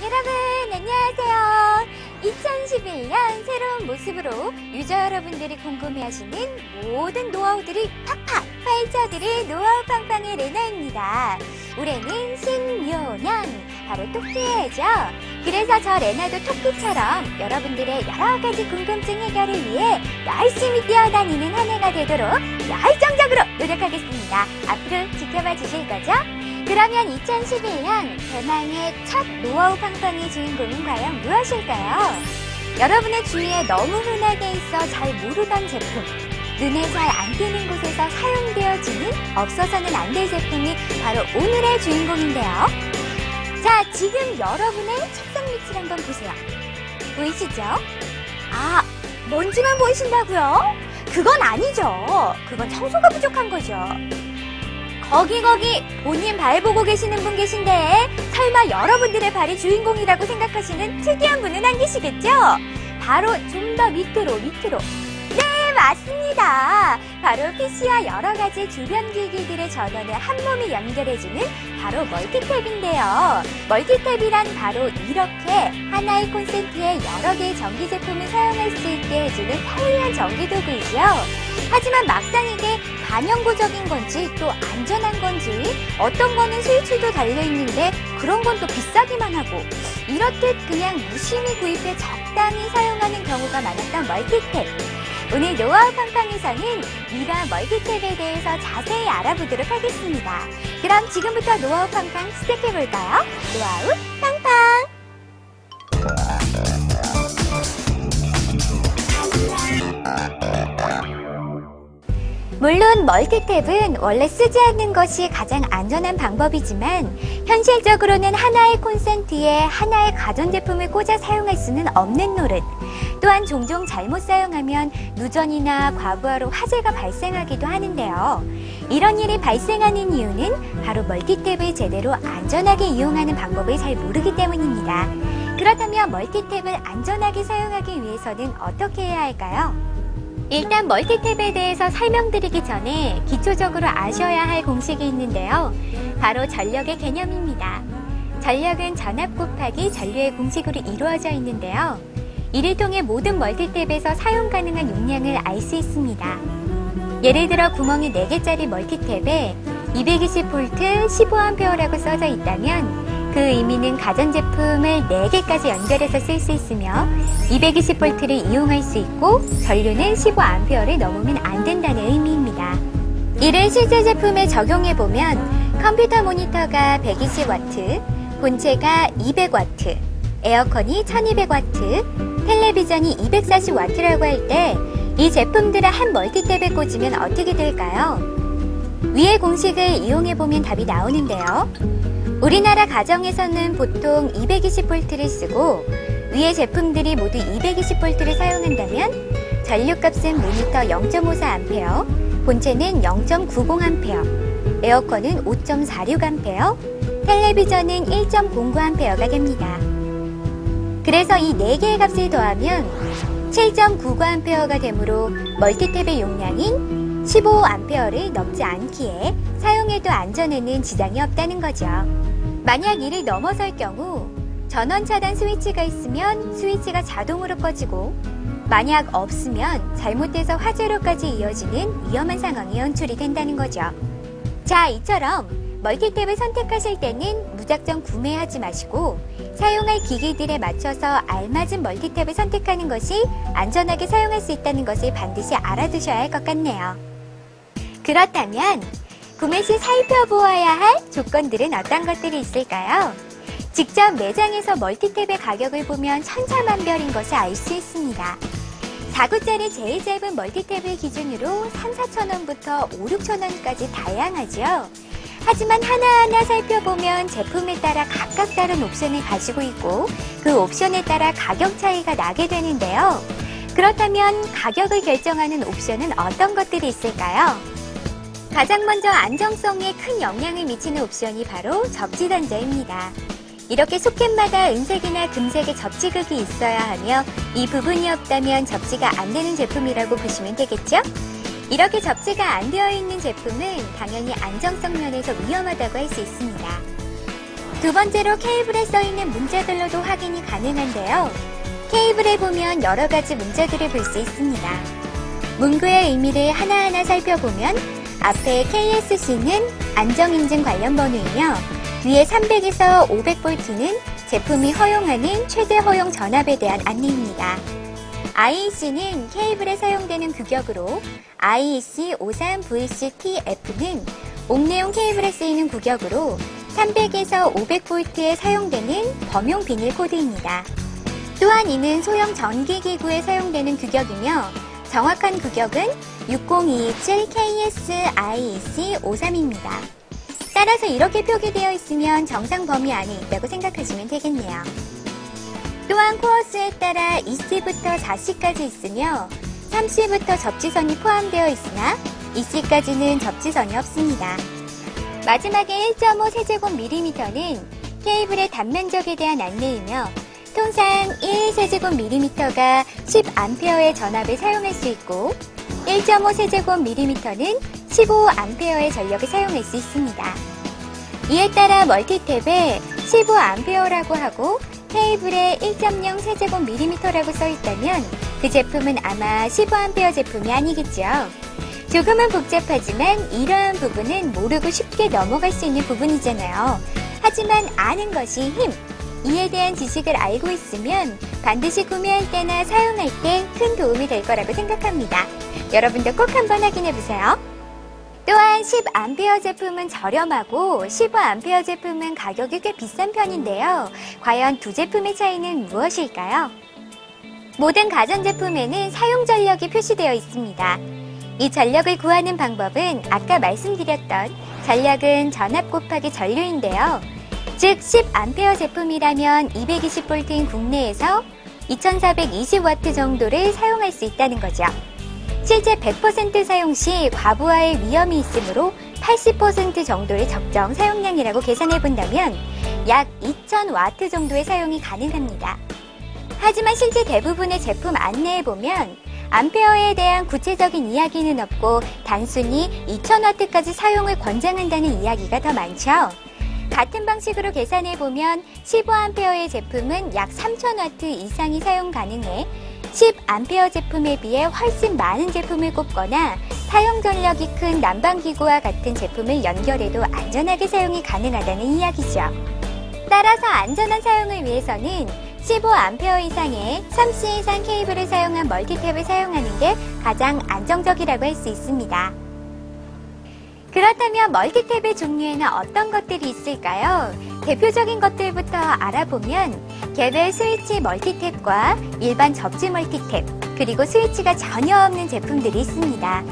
여러분 안녕하세요. 2011년 새로운 모습으로 유저 여러분들이 궁금해하시는 모든 노하우들이 팍팍 파헤쳐드릴 노하우 팡팡의 레나입니다. 올해는 신묘년, 바로 토끼해죠. 그래서 저 레나도 토끼처럼 여러분들의 여러가지 궁금증 해결을 위해 열심히 뛰어다니는 한 해가 되도록 열정적으로 노력하겠습니다. 앞으로 지켜봐 주실 거죠? 그러면 2011년 대망의 첫 노하우 팡팡의 주인공은 과연 무엇일까요? 여러분의 주위에 너무 흔하게 있어 잘 모르던 제품, 눈에 잘 안 띄는 곳에서 사용되어지는 없어서는 안 될 제품이 바로 오늘의 주인공인데요. 자, 지금 여러분의 책상 밑을 한번 보세요. 보이시죠? 아, 먼지만 보이신다고요? 그건 아니죠. 그건 청소가 부족한 거죠. 거기 본인 발 보고 계시는 분 계신데 설마 여러분들의 발이 주인공이라고 생각하시는 특이한 분은 안 계시겠죠? 바로 좀 더 밑으로. 네, 맞습니다. 바로 PC와 여러가지 주변 기기들의 전원을 한 몸에 연결해주는 바로 멀티탭인데요. 멀티탭이란 바로 이렇게 하나의 콘센트에 여러 개의 전기 제품을 사용할 수 있게 해주는 편리한 전기 도구이죠. 하지만 막상 이게 반영구적인 건지 또 안전한 건지, 어떤 거는 스위치도 달려있는데 그런 건 또 비싸기만 하고, 이렇듯 그냥 무심히 구입해 적당히 사용하는 경우가 많았던 멀티탭. 오늘 노하우 팡팡에서는 이러한 멀티탭에 대해서 자세히 알아보도록 하겠습니다. 그럼 지금부터 노하우 팡팡 시작해볼까요? 노하우 팡팡! 물론 멀티탭은 원래 쓰지 않는 것이 가장 안전한 방법이지만 현실적으로는 하나의 콘센트에 하나의 가전제품을 꽂아 사용할 수는 없는 노릇. 또한 종종 잘못 사용하면 누전이나 과부하로 화재가 발생하기도 하는데요. 이런 일이 발생하는 이유는 바로 멀티탭을 제대로 안전하게 이용하는 방법을 잘 모르기 때문입니다. 그렇다면 멀티탭을 안전하게 사용하기 위해서는 어떻게 해야 할까요? 일단 멀티탭에 대해서 설명드리기 전에 기초적으로 아셔야 할 공식이 있는데요. 바로 전력의 개념입니다. 전력은 전압 곱하기 전류의 공식으로 이루어져 있는데요. 이를 통해 모든 멀티탭에서 사용 가능한 용량을 알 수 있습니다. 예를 들어 구멍이 4개짜리 멀티탭에 220V 15A라고 써져 있다면 그 의미는 가전제품을 4개까지 연결해서 쓸 수 있으며 220V를 이용할 수 있고 전류는 15A를 넘으면 안 된다는 의미입니다. 이를 실제 제품에 적용해보면 컴퓨터 모니터가 120W, 본체가 200W, 에어컨이 1200W, 텔레비전이 240W라고 할 때 이 제품들을 한 멀티탭에 꽂으면 어떻게 될까요? 위의 공식을 이용해보면 답이 나오는데요. 우리나라 가정에서는 보통 220V를 쓰고 위의 제품들이 모두 220V를 사용한다면 전류값은 모니터 0.54A, 본체는 0.90A, 에어컨은 5.46A, 텔레비전은 1.09A가 됩니다. 그래서 이 4개의 값을 더하면 7.99A가 되므로 멀티탭의 용량인 15A를 넘지 않기에 사용해도 안전에는 지장이 없다는 거죠. 만약 이를 넘어설 경우 전원 차단 스위치가 있으면 스위치가 자동으로 꺼지고, 만약 없으면 잘못돼서 화재로까지 이어지는 위험한 상황이 연출이 된다는 거죠. 자, 이처럼 멀티탭을 선택하실 때는 무작정 구매하지 마시고 사용할 기기들에 맞춰서 알맞은 멀티탭을 선택하는 것이 안전하게 사용할 수 있다는 것을 반드시 알아두셔야 할 것 같네요. 그렇다면 구매 시 살펴보아야 할 조건들은 어떤 것들이 있을까요? 직접 매장에서 멀티탭의 가격을 보면 천차만별인 것을 알 수 있습니다. 4구짜리 제일 짧은 멀티탭을 기준으로 3,000~4,000원부터 5,000~6,000원까지 다양하죠. 하지만 하나하나 살펴보면 제품에 따라 각각 다른 옵션을 가지고 있고 그 옵션에 따라 가격 차이가 나게 되는데요. 그렇다면 가격을 결정하는 옵션은 어떤 것들이 있을까요? 가장 먼저 안정성에 큰 영향을 미치는 옵션이 바로 접지 단자입니다. 이렇게 소켓마다 은색이나 금색의 접지극이 있어야 하며 이 부분이 없다면 접지가 안 되는 제품이라고 보시면 되겠죠? 이렇게 접지가 안 되어 있는 제품은 당연히 안정성 면에서 위험하다고 할 수 있습니다. 두 번째로 케이블에 써있는 문자들로도 확인이 가능한데요. 케이블에 보면 여러 가지 문자들을 볼 수 있습니다. 문구의 의미를 하나하나 살펴보면 앞에 KSC는 안정인증 관련 번호이며 뒤에 300에서 500V는 제품이 허용하는 최대 허용 전압에 대한 안내입니다. IEC는 케이블에 사용되는 규격으로 IEC 53VCTF는 옥내용 케이블에 쓰이는 규격으로 300에서 500V에 사용되는 범용 비닐 코드입니다. 또한 이는 소형 전기기구에 사용되는 규격이며 정확한 규격은 60227KS-IEC53입니다. 따라서 이렇게 표기되어 있으면 정상 범위 안에 있다고 생각하시면 되겠네요. 또한 코어스에 따라 2C부터 4C까지 있으며 3C부터 접지선이 포함되어 있으나 2C까지는 접지선이 없습니다. 마지막에 1.5 세제곱밀리미터는 케이블의 단면적에 대한 안내이며 통상 1 세제곱밀리미터가 10A의 전압을 사용할 수 있고 1.5 세제곱밀리미터는 15A의 전력을 사용할 수 있습니다. 이에 따라 멀티탭에 15A라고 하고 케이블에 1.0 세제곱밀리미터라고 써있다면 그 제품은 아마 15A 제품이 아니겠죠. 조금은 복잡하지만 이러한 부분은 모르고 쉽게 넘어갈 수 있는 부분이잖아요. 하지만 아는 것이 힘! 이에 대한 지식을 알고 있으면 반드시 구매할 때나 사용할 때 큰 도움이 될 거라고 생각합니다. 여러분도 꼭 한번 확인해보세요. 또한 10A 제품은 저렴하고 15A 제품은 가격이 꽤 비싼 편인데요. 과연 두 제품의 차이는 무엇일까요? 모든 가전제품에는 사용 전력이 표시되어 있습니다. 이 전력을 구하는 방법은 아까 말씀드렸던 전력은 전압 곱하기 전류인데요. 즉 10A 제품이라면 220V인 국내에서 2420W 정도를 사용할 수 있다는 거죠. 실제 100% 사용 시 과부하의 위험이 있으므로 80% 정도의 적정 사용량이라고 계산해 본다면 약 2000W 정도의 사용이 가능합니다. 하지만 실제 대부분의 제품 안내에 보면 암페어에 대한 구체적인 이야기는 없고 단순히 2000W까지 사용을 권장한다는 이야기가 더 많죠. 같은 방식으로 계산해 보면 15A의 제품은 약 3000W 이상이 사용 가능해 10A 제품에 비해 훨씬 많은 제품을 꼽거나 사용 전력이 큰 난방기구와 같은 제품을 연결해도 안전하게 사용이 가능하다는 이야기죠. 따라서 안전한 사용을 위해서는 15A 이상의 3C 이상 케이블을 사용한 멀티탭을 사용하는 게 가장 안정적이라고 할 수 있습니다. 그렇다면 멀티탭의 종류에는 어떤 것들이 있을까요? 대표적인 것들부터 알아보면 개별 스위치 멀티탭과 일반 접지 멀티탭, 그리고 스위치가 전혀 없는 제품들이 있습니다.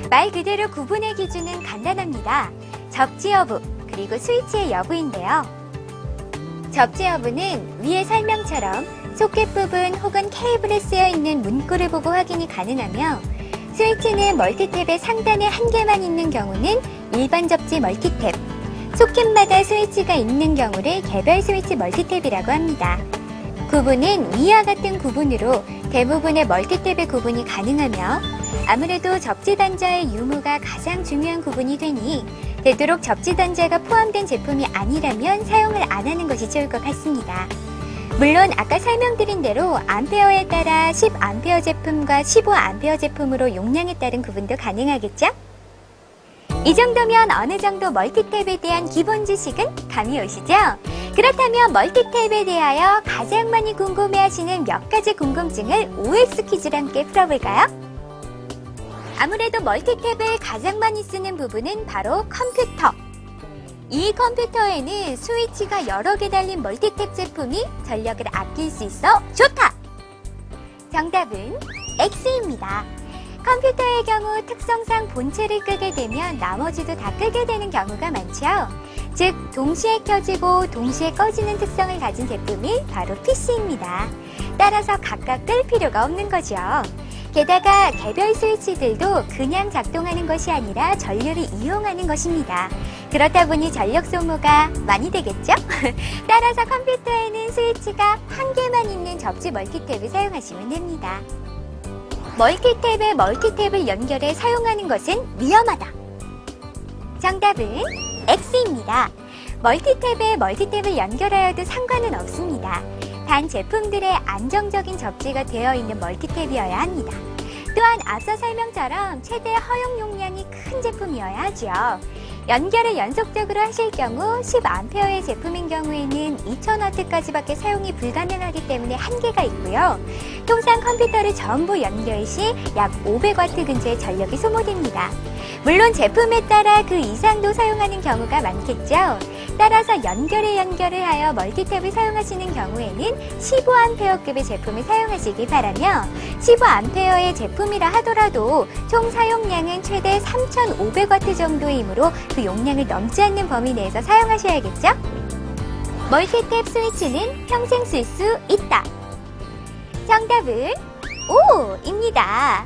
말 그대로 구분의 기준은 간단합니다. 접지 여부, 그리고 스위치의 여부인데요. 접지 여부는 위의 설명처럼 소켓 부분 혹은 케이블에 쓰여 있는 문구를 보고 확인이 가능하며 스위치는 멀티탭의 상단에 한 개만 있는 경우는 일반 접지 멀티탭, 소켓마다 스위치가 있는 경우를 개별 스위치 멀티탭이라고 합니다. 구분은 위와 같은 구분으로 대부분의 멀티탭의 구분이 가능하며 아무래도 접지 단자의 유무가 가장 중요한 구분이 되니 되도록 접지 단자가 포함된 제품이 아니라면 사용을 안 하는 것이 좋을 것 같습니다. 물론 아까 설명드린 대로 암페어에 따라 10A 제품과 15A 제품으로 용량에 따른 구분도 가능하겠죠? 이 정도면 어느 정도 멀티탭에 대한 기본 지식은 감이 오시죠? 그렇다면 멀티탭에 대하여 가장 많이 궁금해하시는 몇 가지 궁금증을 OX 퀴즈랑 함께 풀어볼까요? 아무래도 멀티탭을 가장 많이 쓰는 부분은 바로 컴퓨터. 이 컴퓨터에는 스위치가 여러 개 달린 멀티탭 제품이 전력을 아낄 수 있어 좋다! 정답은 X입니다. 컴퓨터의 경우 특성상 본체를 끄게 되면 나머지도 다 끄게 되는 경우가 많죠. 즉, 동시에 켜지고 동시에 꺼지는 특성을 가진 제품이 바로 PC입니다. 따라서 각각 끌 필요가 없는 거죠. 게다가 개별 스위치들도 그냥 작동하는 것이 아니라 전류를 이용하는 것입니다. 그렇다 보니 전력 소모가 많이 되겠죠? 따라서 컴퓨터에는 스위치가 한 개만 있는 접지 멀티탭을 사용하시면 됩니다. 멀티탭에 멀티탭을 연결해 사용하는 것은 위험하다. 정답은 X입니다. 멀티탭에 멀티탭을 연결하여도 상관은 없습니다. 단 제품들의 안정적인 접지가 되어 있는 멀티탭이어야 합니다. 또한 앞서 설명처럼 최대 허용 용량이 큰 제품이어야 하죠. 연결을 연속적으로 하실 경우 10A의 제품인 경우에는 2000W까지밖에 사용이 불가능하기 때문에 한계가 있고요. 통상 컴퓨터를 전부 연결 시 약 500W 근처의 전력이 소모됩니다. 물론 제품에 따라 그 이상도 사용하는 경우가 많겠죠. 따라서 연결을 하여 멀티탭을 사용하시는 경우에는 15A급의 제품을 사용하시기 바라며 15A의 제품이라 하더라도 총 사용량은 최대 3500W 정도이므로 그 용량을 넘지 않는 범위 내에서 사용하셔야겠죠? 멀티탭 스위치는 평생 쓸 수 있다. 정답은 O입니다.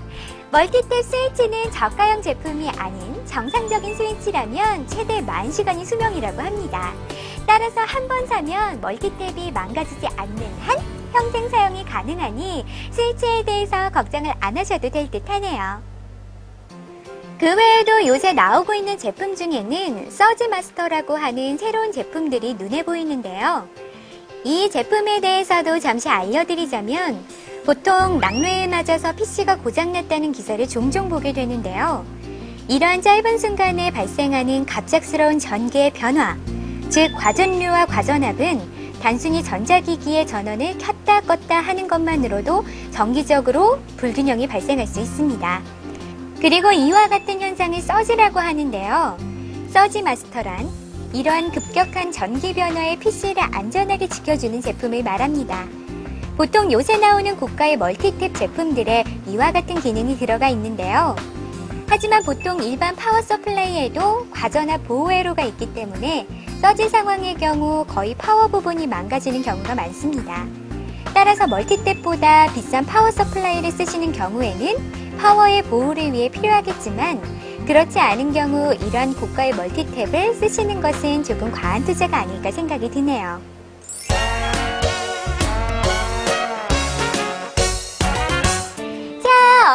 멀티탭 스위치는 저가형 제품이 아닌 정상적인 스위치라면 최대 10,000시간이 수명이라고 합니다. 따라서 한 번 사면 멀티탭이 망가지지 않는 한 평생 사용이 가능하니 스위치에 대해서 걱정을 안 하셔도 될 듯 하네요. 그 외에도 요새 나오고 있는 제품 중에는 서지마스터라고 하는 새로운 제품들이 눈에 보이는데요. 이 제품에 대해서도 잠시 알려드리자면 보통 낙뢰에 맞아서 PC가 고장났다는 기사를 종종 보게 되는데요. 이러한 짧은 순간에 발생하는 갑작스러운 전기의 변화, 즉 과전류와 과전압은 단순히 전자기기의 전원을 켰다 껐다 하는 것만으로도 정기적으로 불균형이 발생할 수 있습니다. 그리고 이와 같은 현상을 서지라고 하는데요. 서지 마스터란 이러한 급격한 전기 변화의 PC를 안전하게 지켜주는 제품을 말합니다. 보통 요새 나오는 고가의 멀티탭 제품들에 이와 같은 기능이 들어가 있는데요. 하지만 보통 일반 파워 서플라이에도 과전압 보호 회로가 있기 때문에 서지 상황의 경우 거의 파워 부분이 망가지는 경우가 많습니다. 따라서 멀티탭보다 비싼 파워 서플라이를 쓰시는 경우에는 파워의 보호를 위해 필요하겠지만 그렇지 않은 경우 이러한 고가의 멀티탭을 쓰시는 것은 조금 과한 투자가 아닐까 생각이 드네요.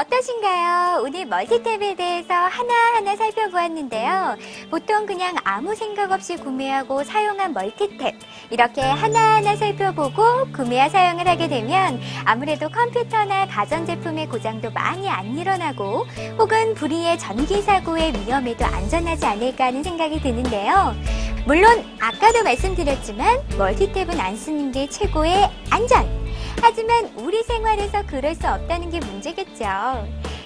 어떠신가요? 오늘 멀티탭에 대해서 하나하나 살펴보았는데요. 보통 그냥 아무 생각 없이 구매하고 사용한 멀티탭 이렇게 하나하나 살펴보고 구매와 사용을 하게 되면 아무래도 컴퓨터나 가전제품의 고장도 많이 안 일어나고 혹은 불의의 전기사고의 위험에도 안전하지 않을까 하는 생각이 드는데요. 물론 아까도 말씀드렸지만 멀티탭은 안 쓰는 게 최고의 안전! 하지만 우리 생활에서 그럴 수 없다는 게 문제겠죠.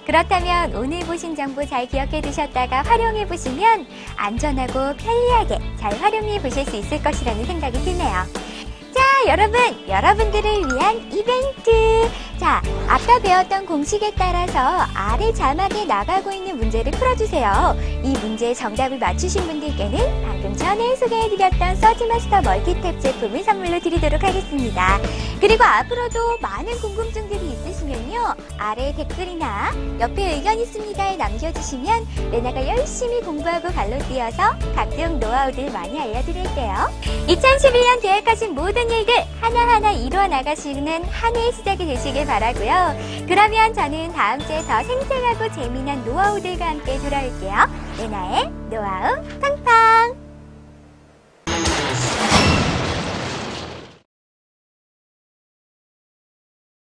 그렇다면 오늘 보신 정보 잘 기억해 두셨다가 활용해 보시면 안전하고 편리하게 잘 활용해 보실 수 있을 것이라는 생각이 드네요. 자, 여러분, 여러분들을 위한 이벤트! 자, 아까 배웠던 공식에 따라서 아래 자막에 나가고 있는 문제를 풀어주세요. 이 문제의 정답을 맞추신 분들께는 방금 전에 소개해드렸던 서지마스터 멀티탭 제품을 선물로 드리도록 하겠습니다. 그리고 앞으로도 많은 궁금증들이 있으시면요. 아래 댓글이나 옆에 의견 있습니다에 남겨주시면 레나가 열심히 공부하고 발로 뛰어서 각종 노하우들 많이 알려드릴게요. 2011년 계획하신 모든 일들 하나하나 이루어 나가시는 한 해의 시작이 되시길 바라고요. 그러면 저는 다음 주에 더 생생하고 재미난 노하우들과 함께 돌아올게요. 레나의 노하우 팡팡!